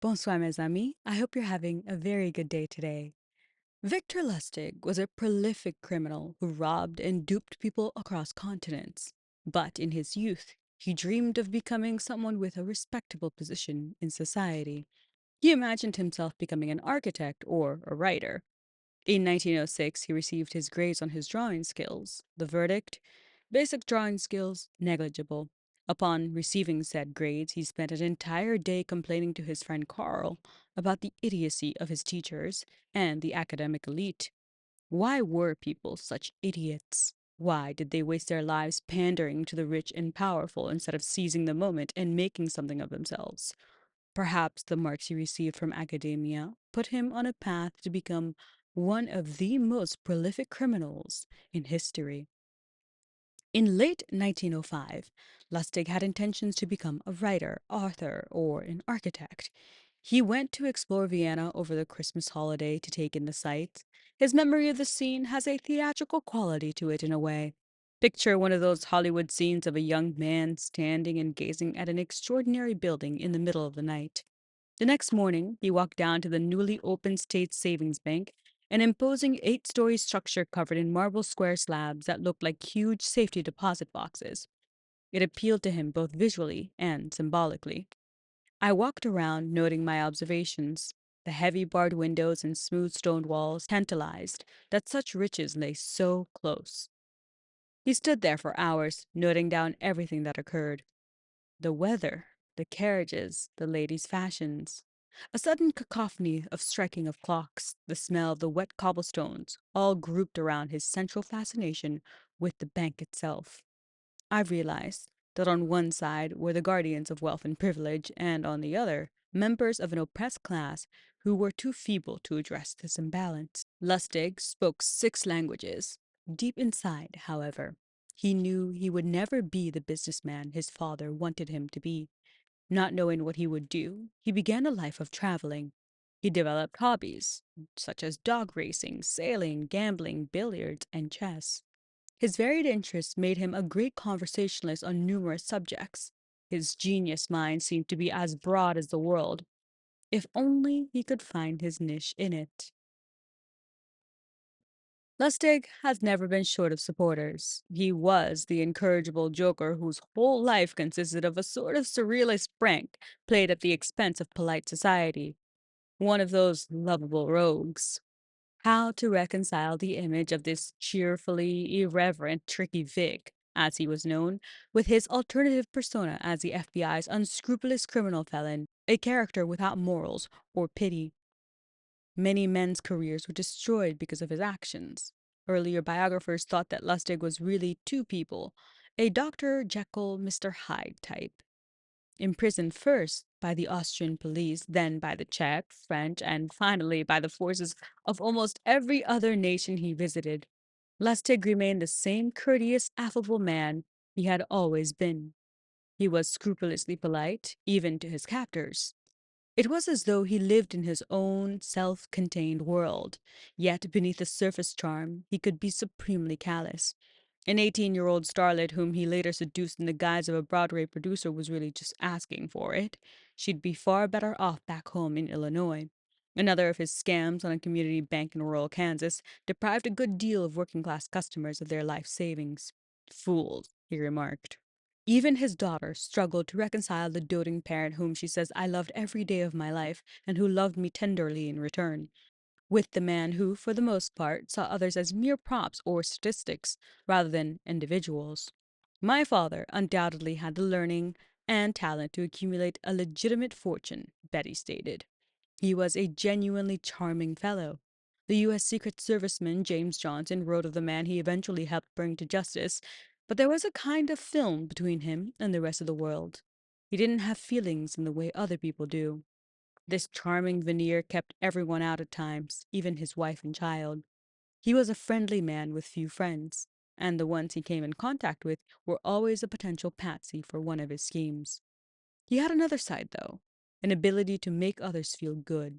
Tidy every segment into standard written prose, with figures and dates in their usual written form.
Bonsoir, mes amis. I hope you're having a very good day today. Victor Lustig was a prolific criminal who robbed and duped people across continents. But in his youth, he dreamed of becoming someone with a respectable position in society. He imagined himself becoming an architect or a writer. In 1906, he received his grades on his drawing skills. The verdict? Basic drawing skills, negligible. Upon receiving said grades, he spent an entire day complaining to his friend Carl about the idiocy of his teachers and the academic elite. Why were people such idiots? Why did they waste their lives pandering to the rich and powerful instead of seizing the moment and making something of themselves? Perhaps the marks he received from academia put him on a path to become one of the most prolific criminals in history. In late 1905, Lustig had intentions to become a writer, author, or an architect. He went to explore Vienna over the Christmas holiday to take in the sights. His memory of the scene has a theatrical quality to it in a way. Picture one of those Hollywood scenes of a young man standing and gazing at an extraordinary building in the middle of the night. The next morning, he walked down to the newly opened State Savings Bank, an imposing 8-story structure covered in marble square slabs that looked like huge safety deposit boxes. It appealed to him both visually and symbolically. I walked around, noting my observations. The heavy barred windows and smooth stone walls tantalized that such riches lay so close. He stood there for hours, noting down everything that occurred. The weather, the carriages, the ladies' fashions. A sudden cacophony of striking of clocks, the smell of the wet cobblestones, all grouped around his central fascination with the bank itself. I realized that on one side were the guardians of wealth and privilege, and on the other, members of an oppressed class who were too feeble to address this imbalance. Lustig spoke 6 languages. Deep inside, however, he knew he would never be the businessman his father wanted him to be. Not knowing what he would do, he began a life of traveling. He developed hobbies, such as dog racing, sailing, gambling, billiards, and chess. His varied interests made him a great conversationalist on numerous subjects. His genius mind seemed to be as broad as the world, if only he could find his niche in it. Lustig has never been short of supporters. He was the incorrigible joker whose whole life consisted of a sort of surrealist prank played at the expense of polite society. One of those lovable rogues. How to reconcile the image of this cheerfully irreverent, tricky Vic, as he was known, with his alternative persona as the FBI's unscrupulous criminal felon, a character without morals or pity. Many men's careers were destroyed because of his actions. Earlier biographers thought that Lustig was really two people, a Dr. Jekyll, Mr. Hyde type. Imprisoned first by the Austrian police, then by the Czech, French, and finally by the forces of almost every other nation he visited, Lustig remained the same courteous, affable man he had always been. He was scrupulously polite, even to his captors. It was as though he lived in his own self-contained world, yet beneath the surface charm he could be supremely callous. An 18-year-old starlet whom he later seduced in the guise of a Broadway producer was really just asking for it. She'd be far better off back home in Illinois. Another of his scams on a community bank in rural Kansas deprived a good deal of working-class customers of their life savings. Fools, he remarked. Even his daughter struggled to reconcile the doting parent whom she says I loved every day of my life and who loved me tenderly in return, with the man who, for the most part, saw others as mere props or statistics rather than individuals. My father undoubtedly had the learning and talent to accumulate a legitimate fortune, Betty stated. He was a genuinely charming fellow. The U.S. Secret Serviceman James Johnson wrote of the man he eventually helped bring to justice, but there was a kind of film between him and the rest of the world. He didn't have feelings in the way other people do. This charming veneer kept everyone out at times, even his wife and child. He was a friendly man with few friends, and the ones he came in contact with were always a potential patsy for one of his schemes. He had another side, though, an ability to make others feel good.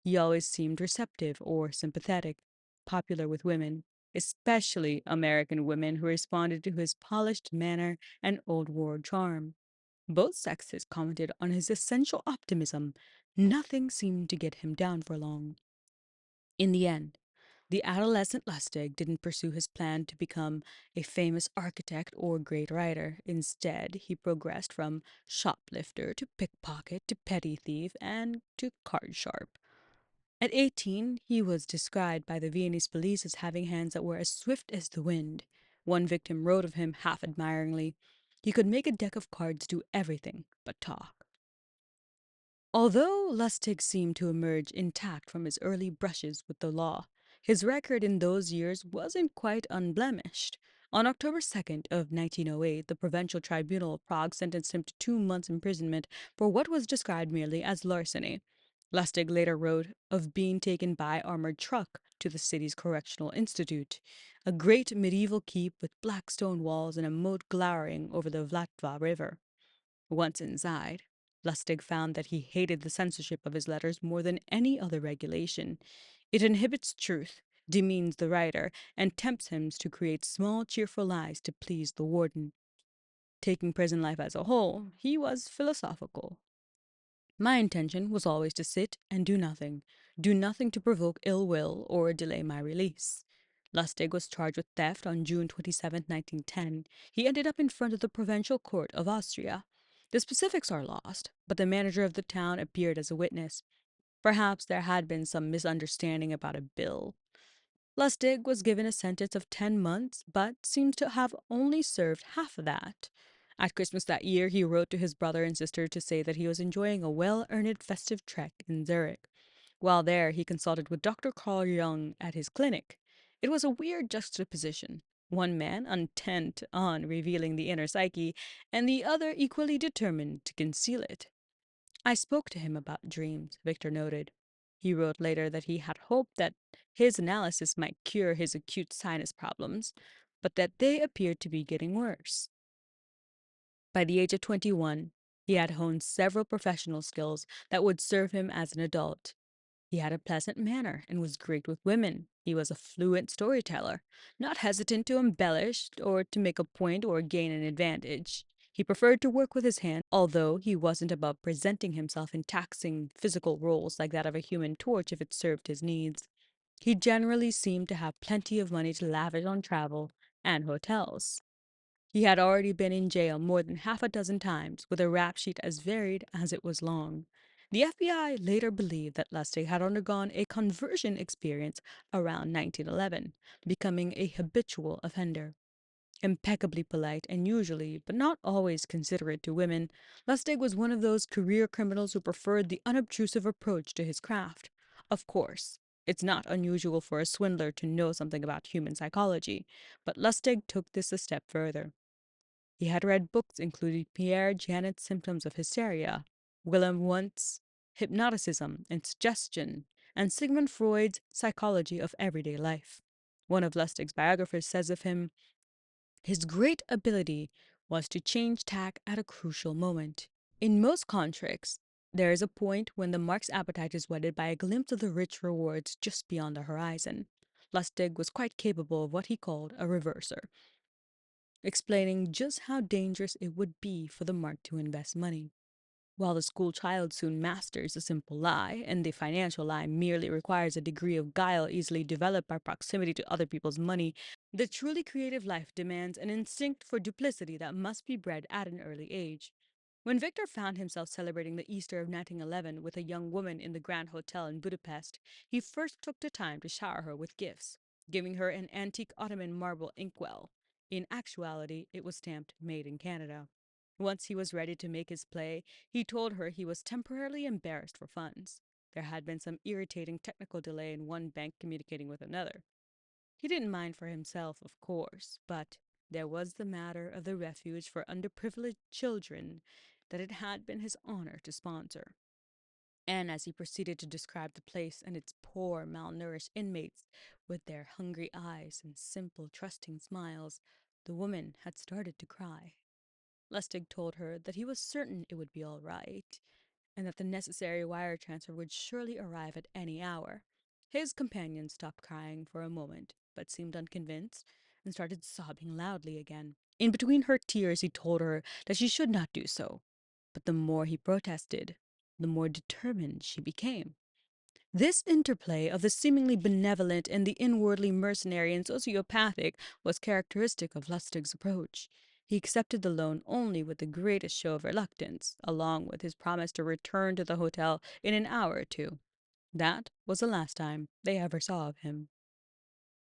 He always seemed receptive or sympathetic, popular with women, especially American women who responded to his polished manner and old world charm. Both sexes commented on his essential optimism, Nothing seemed to get him down for long. In the end, the adolescent Lustig didn't pursue his plan to become a famous architect or great writer. Instead, he progressed from shoplifter to pickpocket to petty thief and to card sharp. At 18, he was described by the Viennese police as having hands that were as swift as the wind. One victim wrote of him half admiringly, "He could make a deck of cards do everything but talk." Although Lustig seemed to emerge intact from his early brushes with the law, his record in those years wasn't quite unblemished. On October 2nd of 1908, the Provincial Tribunal of Prague sentenced him to 2 months' imprisonment for what was described merely as larceny. Lustig later wrote of being taken by armored truck to the city's correctional institute, a great medieval keep with black stone walls and a moat glowering over the Vlatva River. Once inside, Lustig found that he hated the censorship of his letters more than any other regulation. It inhibits truth, demeans the writer, and tempts him to create small, cheerful lies to please the warden. Taking prison life as a whole, he was philosophical. My intention was always to sit and do nothing to provoke ill will or delay my release. Lustig was charged with theft on June 27, 1910. He ended up in front of the Provincial Court of Austria. The specifics are lost, but the manager of the town appeared as a witness. Perhaps there had been some misunderstanding about a bill. Lustig was given a sentence of 10 months, but seems to have only served half of that. At Christmas that year, he wrote to his brother and sister to say that he was enjoying a well-earned festive trek in Zurich. While there, he consulted with Dr. Carl Jung at his clinic. It was a weird juxtaposition. One man intent on revealing the inner psyche, and the other equally determined to conceal it. "I spoke to him about dreams," Victor noted. He wrote later that he had hoped that his analysis might cure his acute sinus problems, but that they appeared to be getting worse. By the age of 21, he had honed several professional skills that would serve him as an adult. He had a pleasant manner and was great with women. He was a fluent storyteller, not hesitant to embellish or to make a point or gain an advantage. He preferred to work with his hands, although he wasn't above presenting himself in taxing physical roles like that of a human torch if it served his needs. He generally seemed to have plenty of money to lavish on travel and hotels. He had already been in jail more than half a dozen times, with a rap sheet as varied as it was long. The FBI later believed that Lustig had undergone a conversion experience around 1911, becoming a habitual offender. Impeccably polite and usually, but not always considerate to women, Lustig was one of those career criminals who preferred the unobtrusive approach to his craft. Of course, it's not unusual for a swindler to know something about human psychology, but Lustig took this a step further. He had read books including Pierre Janet's Symptoms of Hysteria, Wilhelm Wundt's Hypnoticism and Suggestion, and Sigmund Freud's Psychology of Everyday Life. One of Lustig's biographers says of him, "His great ability was to change tack at a crucial moment. In most contracts, there is a point when the mark's appetite is whetted by a glimpse of the rich rewards just beyond the horizon." Lustig was quite capable of what he called a reverser, explaining just how dangerous it would be for the mark to invest money. While the school child soon masters the simple lie, and the financial lie merely requires a degree of guile easily developed by proximity to other people's money, the truly creative life demands an instinct for duplicity that must be bred at an early age. When Victor found himself celebrating the Easter of 1911 with a young woman in the Grand Hotel in Budapest, he first took the time to shower her with gifts, giving her an antique Ottoman marble inkwell. In actuality, it was stamped "Made in Canada." Once he was ready to make his play, he told her he was temporarily embarrassed for funds. There had been some irritating technical delay in one bank communicating with another. He didn't mind for himself, of course, but there was the matter of the refuge for underprivileged children that it had been his honor to sponsor. And as he proceeded to describe the place and its poor, malnourished inmates with their hungry eyes and simple, trusting smiles, the woman had started to cry. Lustig told her that he was certain it would be all right, and that the necessary wire transfer would surely arrive at any hour. His companion stopped crying for a moment, but seemed unconvinced, and started sobbing loudly again. In between her tears, he told her that she should not do so, but the more he protested, the more determined she became. This interplay of the seemingly benevolent and the inwardly mercenary and sociopathic was characteristic of Lustig's approach. He accepted the loan only with the greatest show of reluctance, along with his promise to return to the hotel in an hour or two. That was the last time they ever saw of him.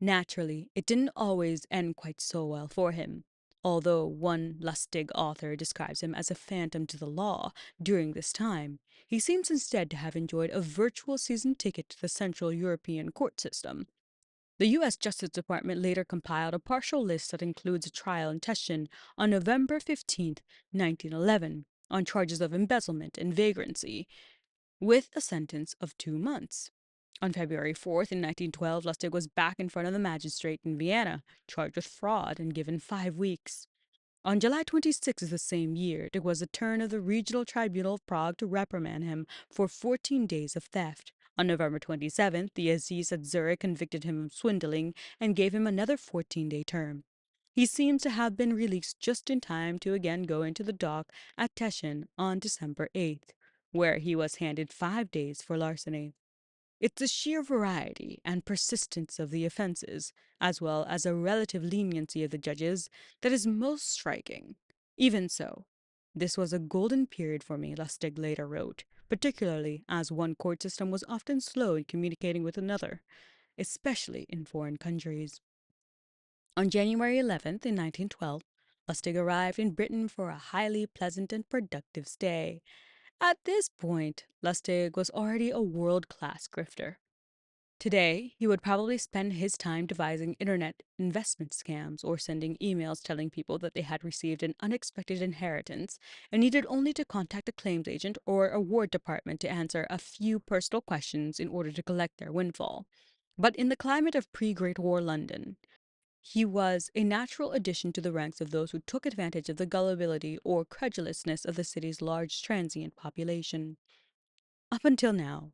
Naturally, it didn't always end quite so well for him. Although one Lustig author describes him as a phantom to the law during this time, he seems instead to have enjoyed a virtual season ticket to the Central European court system. The U.S. Justice Department later compiled a partial list that includes a trial in Teschen on November 15, 1911, on charges of embezzlement and vagrancy, with a sentence of 2 months. On February 4th, in 1912, Lustig was back in front of the magistrate in Vienna, charged with fraud and given 5 weeks. On July 26th of the same year, it was the turn of the Regional Tribunal of Prague to reprimand him for 14 days of theft. On November 27th, the Assize at Zurich convicted him of swindling and gave him another 14-day term. He seems to have been released just in time to again go into the dock at Teschen on December 8th, where he was handed 5 days for larceny. It's the sheer variety and persistence of the offenses, as well as a relative leniency of the judges, that is most striking. Even so, this was a golden period for me, Lustig later wrote, particularly as one court system was often slow in communicating with another, especially in foreign countries. On January 11th, in 1912, Lustig arrived in Britain for a highly pleasant and productive stay. At this point, Lustig was already a world-class grifter. Today, he would probably spend his time devising internet investment scams or sending emails telling people that they had received an unexpected inheritance and needed only to contact a claims agent or a ward department to answer a few personal questions in order to collect their windfall. But in the climate of pre-Great War London, he was a natural addition to the ranks of those who took advantage of the gullibility or credulousness of the city's large transient population. Up until now,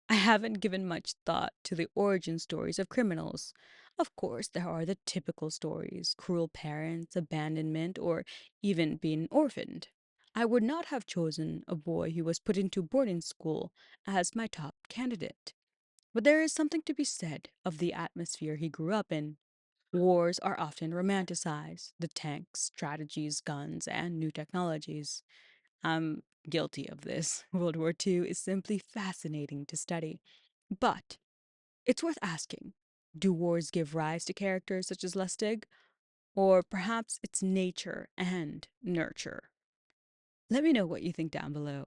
I haven't given much thought to the origin stories of criminals. Of course, there are the typical stories: cruel parents, abandonment, or even being orphaned. I would not have chosen a boy who was put into boarding school as my top candidate. But there is something to be said of the atmosphere he grew up in. Wars are often romanticized: the tanks, strategies, guns, and new technologies. I'm guilty of this. World War II is simply fascinating to study. But it's worth asking, do wars give rise to characters such as Lustig? Or perhaps it's nature and nurture? Let me know what you think down below.